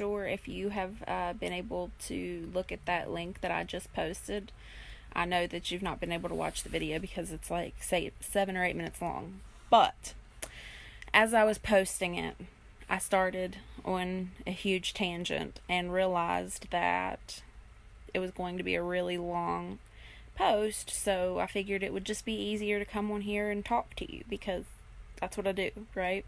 sure if you have been able to look at that link that I just posted. I know that you've not been able to watch the video because it's like, say, 7 or 8 minutes long. But as I was posting it, I started on a huge tangent and realized that it was going to be a really long post, so I figured it would just be easier to come on here and talk to you because that's what I do, right?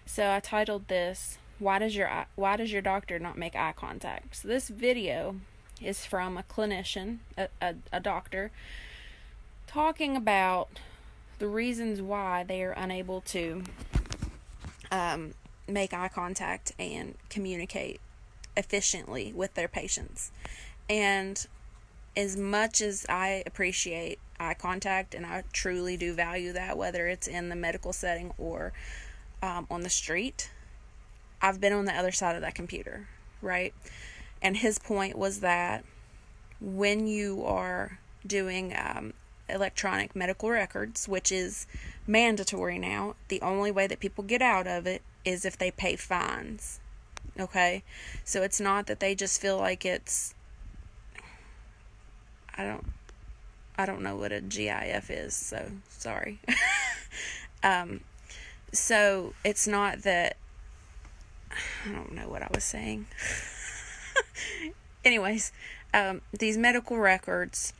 So I titled this, why does your doctor not make eye contact? So this video is from a clinician, a doctor, talking about the reasons why they are unable to make eye contact and communicate efficiently with their patients. And as much as I appreciate eye contact, and I truly do value that, whether it's in the medical setting or on the street, I've been on the other side of that computer, right? And his point was that when you are doing electronic medical records, which is mandatory now, the only way that people get out of it is if they pay fines. Okay? So it's not that they just feel like it's, I don't know what a GIF is, so sorry. So it's not that, I don't know what I was saying. Anyways, these medical records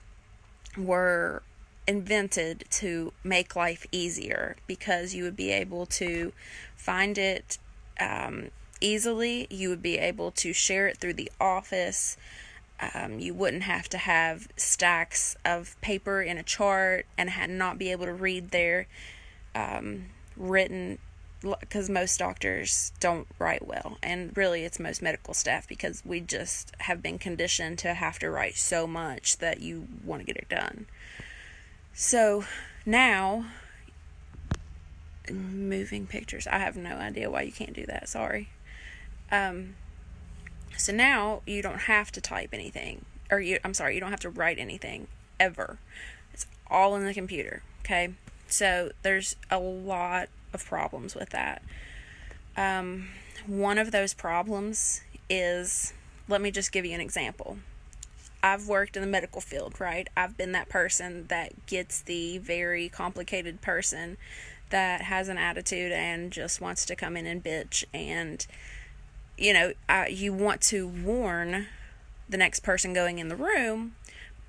were invented to make life easier because you would be able to find it easily. You would be able to share it through the office. You wouldn't have to have stacks of paper in a chart and not be able to read their written, because most doctors don't write well, and really it's most medical staff, because we just have been conditioned to have to write so much that you want to get it done. So now, moving pictures, I have no idea why you can't do that, sorry. So now you don't have to type anything, you don't have to write anything ever. It's all in the computer, okay? So there's a lot of problems with that. One of those problems is, let me just give you an example. I've worked in the medical field, right? I've been that person that gets the very complicated person that has an attitude and just wants to come in and bitch, and you want to warn the next person going in the room,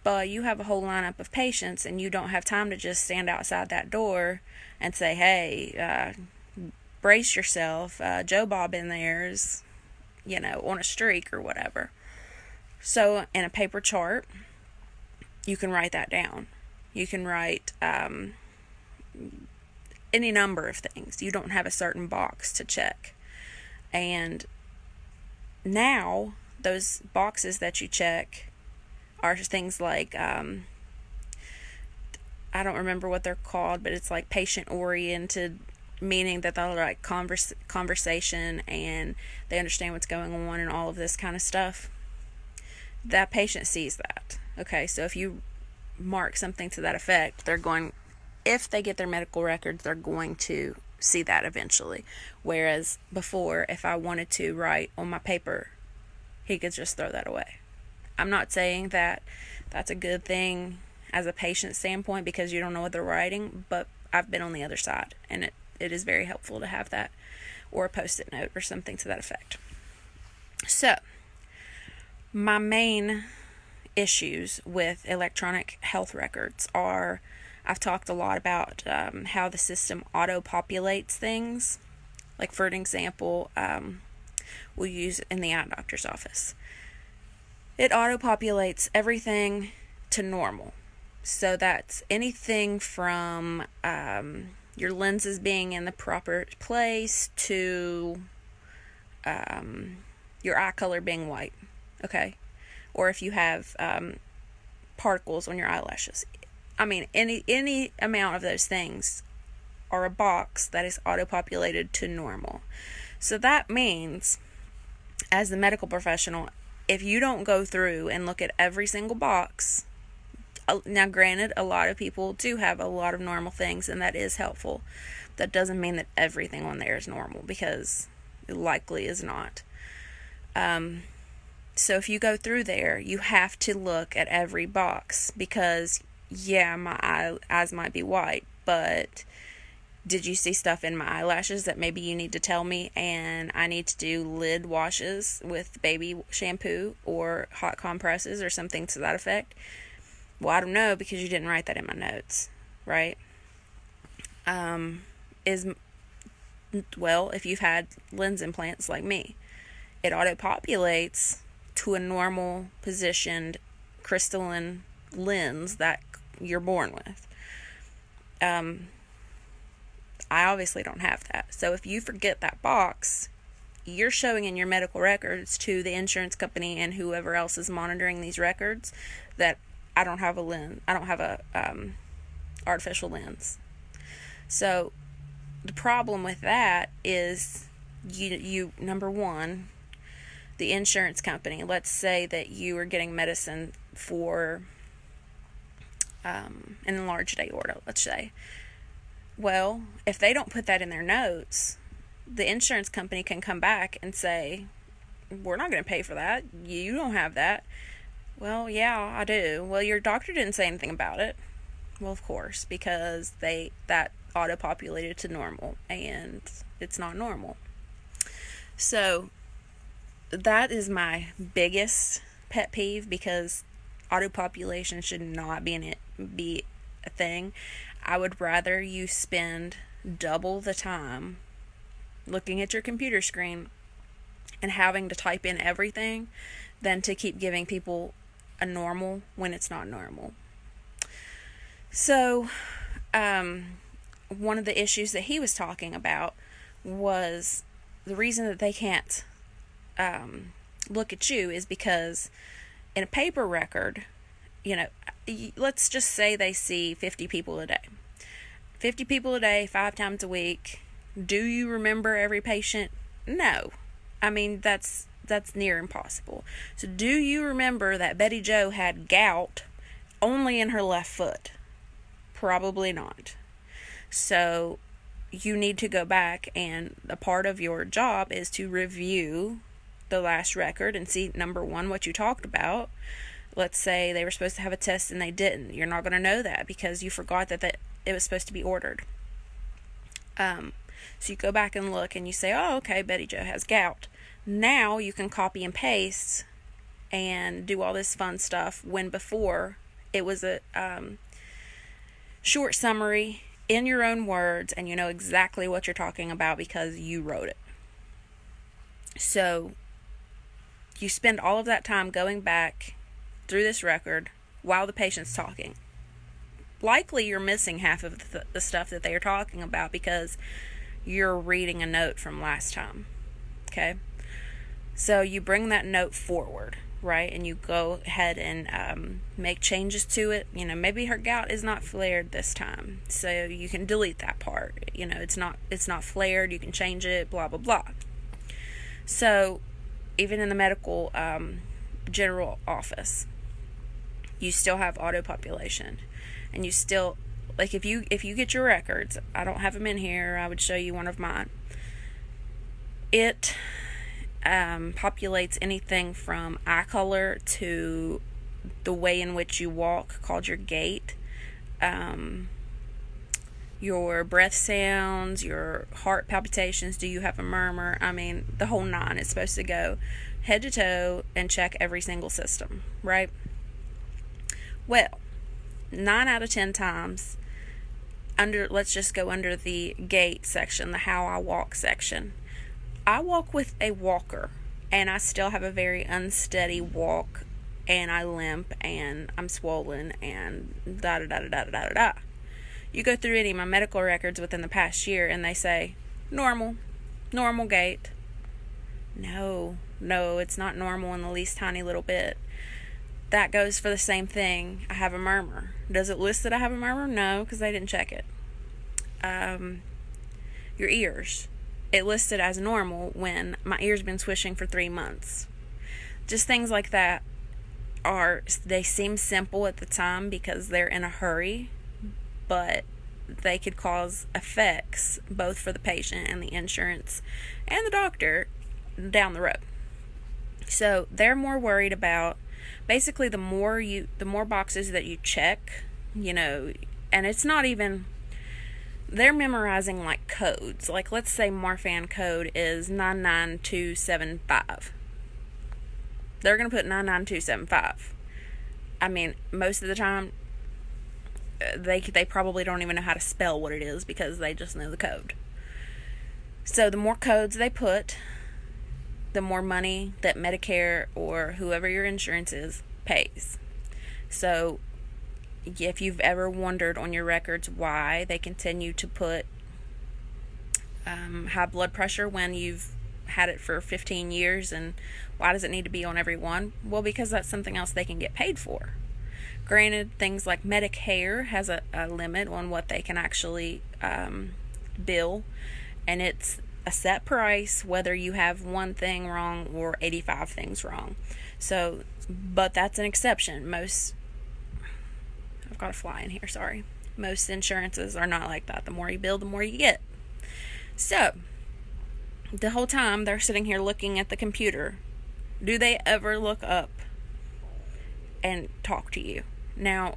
but you have a whole lineup of patients and you don't have time to just stand outside that door and say, hey, brace yourself, Joe Bob in there is, on a streak or whatever. So in a paper chart, you can write that down. You can write any number of things. You don't have a certain box to check. And now those boxes that you check are things like, I don't remember what they're called, but it's like patient-oriented, meaning that they'll like conversation and they understand what's going on and all of this kind of stuff. That patient sees that. Okay, so if you mark something to that effect, if they get their medical records, they're going to see that eventually. Whereas before, if I wanted to write on my paper, he could just throw that away. I'm not saying that that's a good thing as a patient standpoint because you don't know what they're writing, but I've been on the other side, and it is very helpful to have that, or a post-it note or something to that effect. So, my main issues with electronic health records are, I've talked a lot about how the system auto-populates things. Like, for an example, we'll use in the eye doctor's office. It auto-populates everything to normal. So that's anything from your lenses being in the proper place to your eye color being white. Okay? Or if you have particles on your eyelashes. I mean, any amount of those things are a box that is auto-populated to normal. So that means, as the medical professional, if you don't go through and look at every single box, now granted, a lot of people do have a lot of normal things, and that is helpful. That doesn't mean that everything on there is normal, because it likely is not. So if you go through there, you have to look at every box because, yeah, my eyes might be white, but did you see stuff in my eyelashes that maybe you need to tell me, and I need to do lid washes with baby shampoo or hot compresses or something to that effect? Well, I don't know because you didn't write that in my notes, right? Well, if you've had lens implants like me, it auto-populates to a normal positioned crystalline lens that you're born with. I obviously don't have that. So if you forget that box, you're showing in your medical records to the insurance company and whoever else is monitoring these records that I don't have a lens. I don't have a artificial lens. So the problem with that is you number one, the insurance company, let's say that you are getting medicine for an enlarged aorta, let's say. Well, if they don't put that in their notes, the insurance company can come back and say, we're not going to pay for that. You don't have that. Well, yeah, I do. Well, your doctor didn't say anything about it. Well, of course, because that auto-populated to normal, and it's not normal. So that is my biggest pet peeve, because auto-population should not be a thing. I would rather you spend double the time looking at your computer screen and having to type in everything than to keep giving people a normal when it's not normal. So, one of the issues that he was talking about was the reason that they can't look at you is because in a paper record, let's just say they see 50 people a day. 50 people a day, 5 times a week. Do you remember every patient? No. I mean, that's near impossible. So do you remember that Betty Jo had gout only in her left foot? Probably not. So you need to go back, and a part of your job is to review the last record and see, number one, what you talked about. Let's say they were supposed to have a test and they didn't. You're not going to know that because you forgot that it was supposed to be ordered. So you go back and look and you say, oh, okay, Betty Jo has gout. Now you can copy and paste and do all this fun stuff, when before it was a short summary in your own words, and you know exactly what you're talking about because you wrote it. So you spend all of that time going back through this record while the patient's talking. Likely you're missing half of the stuff that they are talking about because you're reading a note from last time. Okay? So you bring that note forward, right? And you go ahead and make changes to it. Maybe her gout is not flared this time, so you can delete that part. It's not flared. You can change it. Blah blah blah. So even in the medical general office, you still have auto-population, and you still, like, if you get your records, I don't have them in here. I would show you one of mine. It populates anything from eye color to the way in which you walk, called your gait, your breath sounds, your heart palpitations, do you have a murmur? I mean, the whole nine is supposed to go head to toe and check every single system, right? Well, 9 out of 10 times, let's just go under the gait section, the how I walk section. I walk with a walker, and I still have a very unsteady walk, and I limp, and I'm swollen, and da-da-da-da-da-da-da-da. You go through any of my medical records within the past year, and they say, normal gait. No, it's not normal in the least tiny little bit. That goes for the same thing. I have a murmur. Does it list that I have a murmur? No, because they didn't check it. Your ears. It listed as normal when my ear's been swishing for 3 months. Just things like that they seem simple at the time because they're in a hurry, but they could cause effects both for the patient and the insurance and the doctor down the road. So they're more worried about basically the more boxes that you check, and it's not even, they're memorizing like codes. Like, let's say Marfan code is 99275. They're going to put 99275. I mean, most of the time, they probably don't even know how to spell what it is because they just know the code. So the more codes they put, the more money that Medicare or whoever your insurance is pays. So if you've ever wondered on your records why they continue to put high blood pressure when you've had it for 15 years, and why does it need to be on every one? Well, because that's something else they can get paid for. Granted, things like Medicare has a limit on what they can actually bill, and it's a set price whether you have one thing wrong or 85 things wrong. So, but that's an exception. I've got a fly in here, sorry. Most insurances are not like that. The more you bill, the more you get. So, the whole time they're sitting here looking at the computer, do they ever look up and talk to you? Now,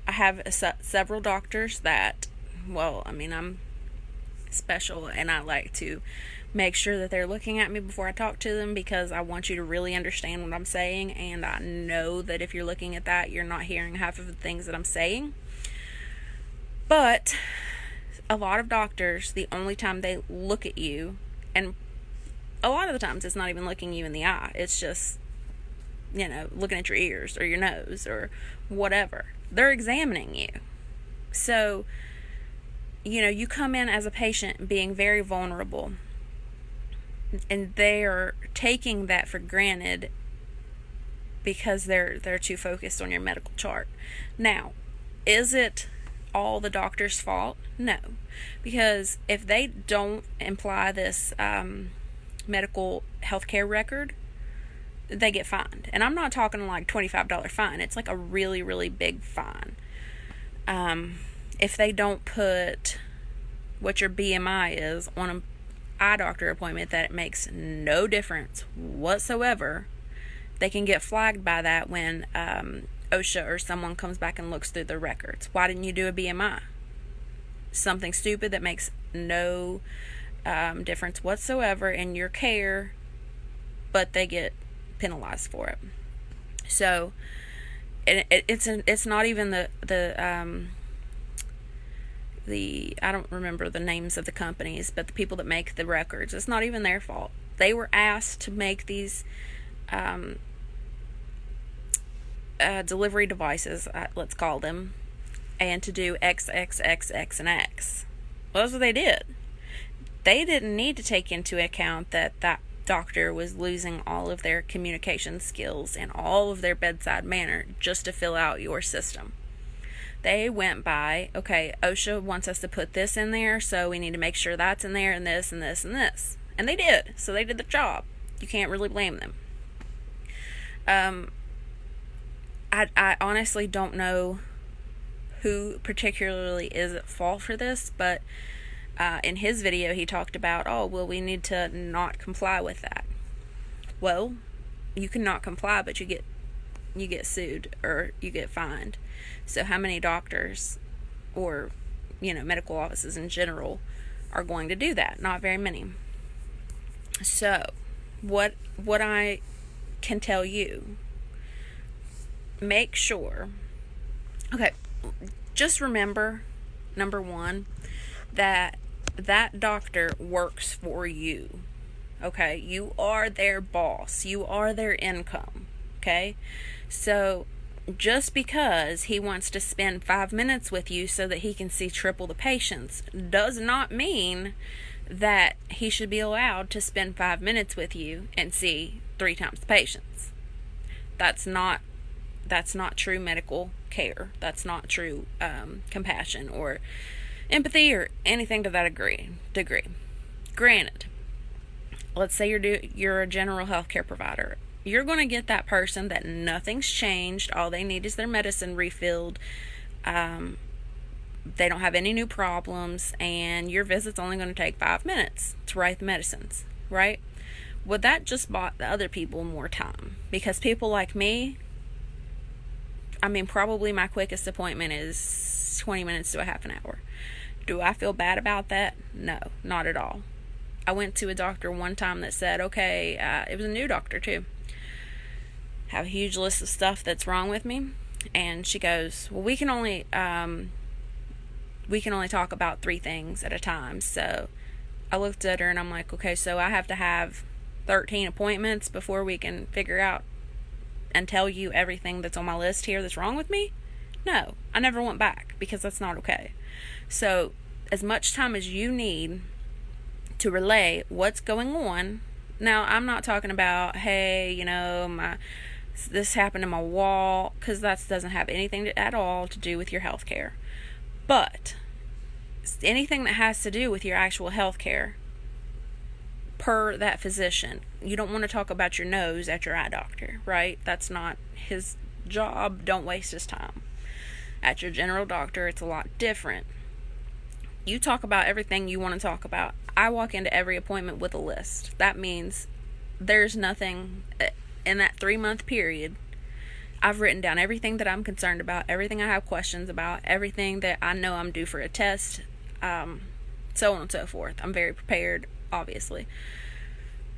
I have several doctors that, I'm special, and I like to make sure that they're looking at me before I talk to them, because I want you to really understand what I'm saying, and I know that if you're looking at that, you're not hearing half of the things that I'm saying. But a lot of doctors, the only time they look at you, and a lot of the times it's not even looking you in the eye, it's just, looking at your ears or your nose or whatever. They're examining you. So, you come in as a patient being very vulnerable, and they're taking that for granted because they're too focused on your medical chart. Now, is it all the doctor's fault? No, because if they don't imply this medical healthcare record, they get fined. And I'm not talking like $25 fine. It's like a really, really big fine. If they don't put what your BMI is on an eye doctor appointment, that it makes no difference whatsoever, they can get flagged by that when OSHA or someone comes back and looks through the records. Why didn't you do a BMI? Something stupid that makes no difference whatsoever in your care, but they get penalized for it. So it's not even the I don't remember the names of the companies, but the people that make the records, it's not even their fault. They were asked to make these delivery devices, let's call them, and to do X, X, X, X, and X. Well, that's what they did. They didn't need to take into account that doctor was losing all of their communication skills and all of their bedside manner just to fill out your system. They went by, okay, OSHA wants us to put this in there, so we need to make sure that's in there, and this, and this, and this. And they did. So they did the job. You can't really blame them. I honestly don't know who particularly is at fault for this, but in his video he talked about, we need to not comply with that. Well, you can not comply, but you get sued or you get fined. So how many doctors or medical offices in general are going to do that? Not very many. So what I can tell you, make sure, okay, just remember, number one, that doctor works for you. Okay, you are their boss, you are their income. Okay, so just because he wants to spend 5 minutes with you so that he can see triple the patients does not mean that he should be allowed to spend 5 minutes with you and see 3 times the patients. That's not true medical care. That's not true compassion or empathy or anything to that degree. Granted, let's say you're a general healthcare provider. You're going to get that person that nothing's changed. All they need is their medicine refilled. They don't have any new problems, and your visit's only going to take 5 minutes to write the medicines, right? Well, that just bought the other people more time, because people like me, I mean, probably my quickest appointment is 20 minutes to a half an hour. Do I feel bad about that? No, not at all. I went to a doctor one time that said, okay, it was a new doctor too, have a huge list of stuff that's wrong with me, and she goes, well, we can only talk about 3 things at a time. So I looked at her and I'm like, okay, so I have to have 13 appointments before we can figure out and tell you everything that's on my list here that's wrong with me? No, I never went back, because that's not okay. So as much time as you need to relay what's going on. Now, I'm not talking about, hey, this happened to my wall, because that doesn't have anything at all to do with your health care. But anything that has to do with your actual health care, per that physician, you don't want to talk about your nose at your eye doctor, right? That's not his job. Don't waste his time. At your general doctor, it's a lot different. You talk about everything you want to talk about. I walk into every appointment with a list. That means there's nothing in that 3-month period. I've written down everything that I'm concerned about, everything I have questions about, everything that I know I'm due for a test, so on and so forth. I'm very prepared, obviously.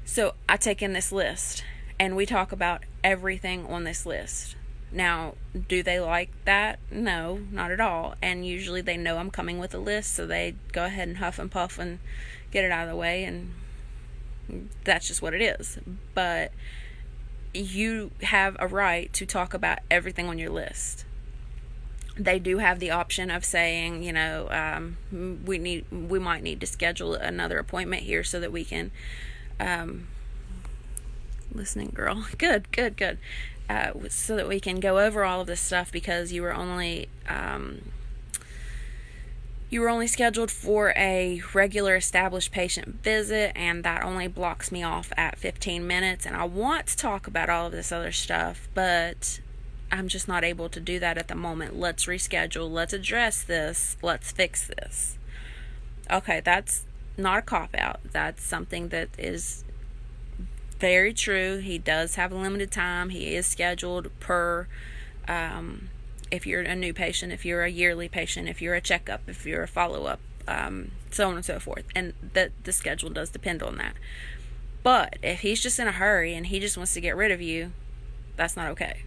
So I take in this list, and we talk about everything on this list. Now, do they like that? No, not at all. And usually they know I'm coming with a list, so they go ahead and huff and puff and get it out of the way, and that's just what it is. But you have a right to talk about everything on your list. They do have the option of saying, we might need to schedule another appointment here so that we can, listening girl, good, so that we can go over all of this stuff, because you were only scheduled for a regular established patient visit, and that only blocks me off at 15 minutes, and I want to talk about all of this other stuff, but I'm just not able to do that at the moment. Let's reschedule. Let's address this. Let's fix this. Okay, that's not a cop-out. That's something that is very true. He does have a limited time. He is scheduled per, if you're a new patient, if you're a yearly patient, if you're a checkup, if you're a follow-up, so on and so forth. And the schedule does depend on that. But if he's just in a hurry and he just wants to get rid of you, that's not okay.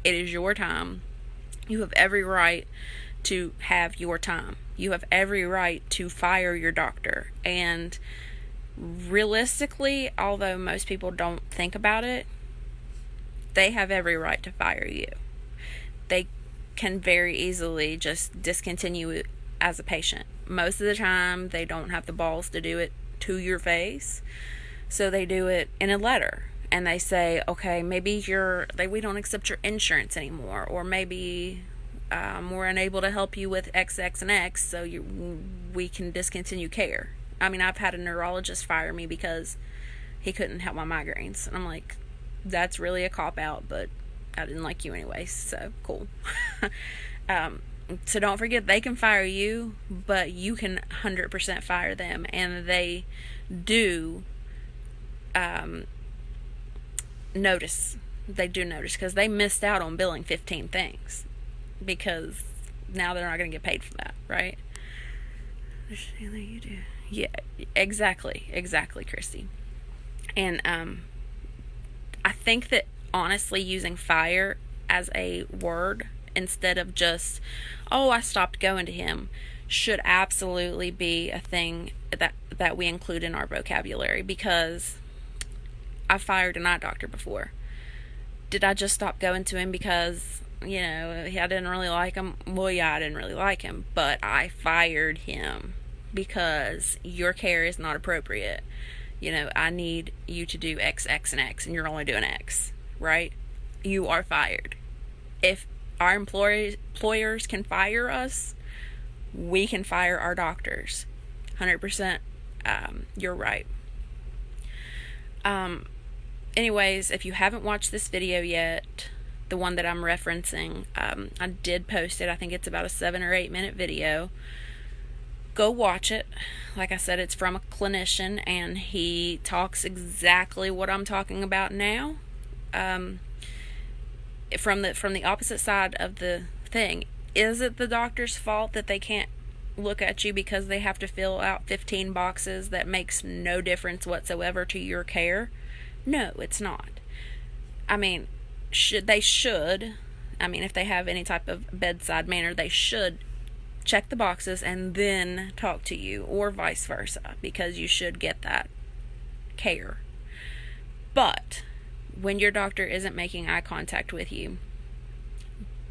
It is your time. You have every right to have your time. You have every right to fire your doctor. And realistically, although most people don't think about it, they have every right to fire you. They can very easily just discontinue it as a patient. Most of the time, they don't have the balls to do it to your face, so they do it in a letter. And they say, okay, maybe we don't accept your insurance anymore, or maybe we're unable to help you with X, X, and X, so we can discontinue care. I mean, I've had a neurologist fire me because he couldn't help my migraines. And I'm like, that's really a cop-out, but I didn't like you anyway, so cool. So don't forget, they can fire you, but you can 100% fire them. And they do notice. They do notice, because they missed out on billing 15 things, because now they're not going to get paid for that, right? You do. Yeah, exactly, Christy. And I think that honestly, using fire as a word instead of just, oh, I stopped going to him, should absolutely be a thing that we include in our vocabulary, because I fired an eye doctor before. Did I just stop going to him because, I didn't really like him? Well, yeah, I didn't really like him, but I fired him because your care is not appropriate. I need you to do X, X, and X, and you're only doing X, right? You are fired. If our employers can fire us, we can fire our doctors. 100%, you're right. Anyways, if you haven't watched this video yet, the one that I'm referencing, I did post it. I think it's about a 7 or 8 minute video Go watch it. Like I said, it's from a clinician, and he talks exactly what I'm talking about now. From the opposite side of the thing, is it the doctor's fault that they can't look at you because they have to fill out 15 boxes that makes no difference whatsoever to your care? No, it's not. I mean, if they have any type of bedside manner, they should check the boxes and then talk to you, or vice versa, because you should get that care. But when your doctor isn't making eye contact with you,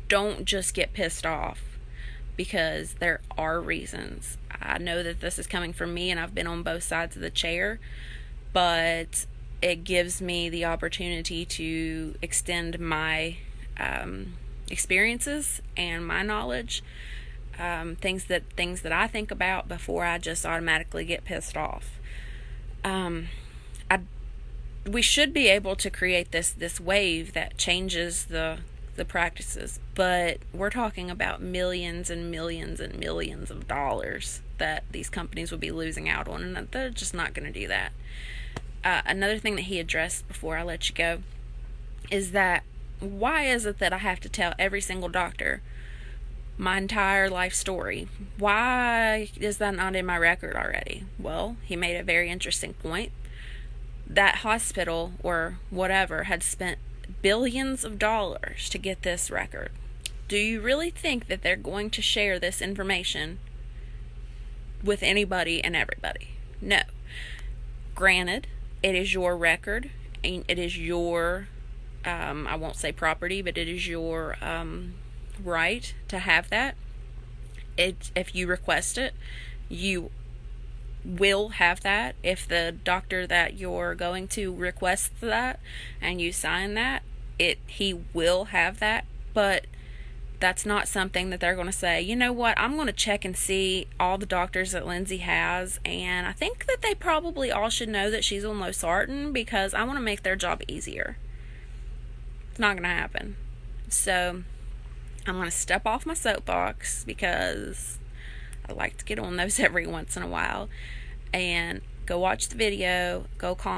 don't just get pissed off, because there are reasons. I know that this is coming from me, and I've been on both sides of the chair, but it gives me the opportunity to extend my experiences and my knowledge, things that I think about before I just automatically get pissed off. We should be able to create this wave that changes the practices, but we're talking about millions and millions and millions of dollars that these companies will be losing out on, and they're just not going to do that. Another thing that he addressed before I let you go is that, why is it that I have to tell every single doctor my entire life story? Why is that not in my record already? Well, he made a very interesting point. That hospital or whatever had spent billions of dollars to get this record. Do you really think that they're going to share this information with anybody and everybody? No. Granted, it is your record, and it is your, I won't say property, but it is your right to have that. If you request it, you will have that. If the doctor that you're going to request that and you sign that, he will have that. But that's not something that they're going to say, you know what, I'm going to check and see all the doctors that Lindsay has, and I think that they probably all should know that she's on losartan because I want to make their job easier. It's not going to happen. So I'm going to step off my soapbox, because I like to get on those every once in a while, and go watch the video, go call